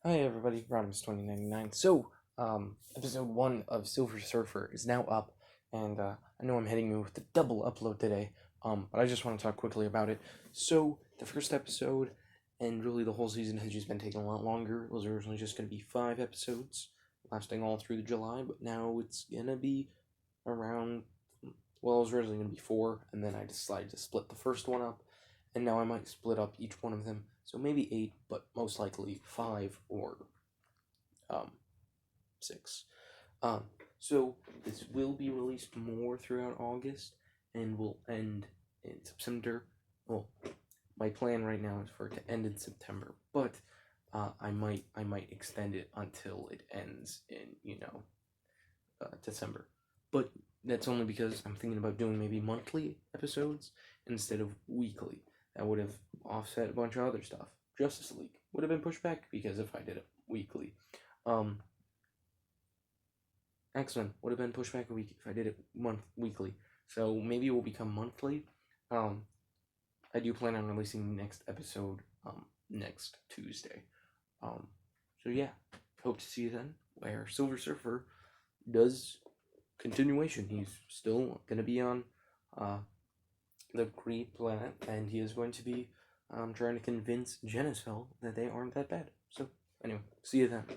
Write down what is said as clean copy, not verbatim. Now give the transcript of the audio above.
Hi everybody, Rodimus2099. So, episode 1 of Silver Surfer is now up, and I know I'm hitting you with the double upload today, but I just want to talk quickly about it. So, the first episode, and really the whole season, has just been taking a lot longer. It was originally just going to be 5 episodes, lasting all through July, but now it's going to be around, well, it was originally going to be 4, and then I decided to split the first one up, and now I might split up each one of them, so maybe 8, but most likely 5 or 6. So this will be released more throughout August, and will end in September. Well, my plan right now is for it to end in September, but I might extend it until it ends in December. But that's only because I'm thinking about doing maybe monthly episodes instead of weekly. That would have offset a bunch of other stuff. Justice League would have been pushed back because if I did it weekly. X-Men would have been pushed back a week if I did it weekly. So maybe it will become monthly. I do plan on releasing the next episode next Tuesday. So yeah, hope to see you then, where Silver Surfer does continuation. He's still going to be on the Kree planet, and he is going to be trying to convince Genisfell that they aren't that bad. So anyway, see you then.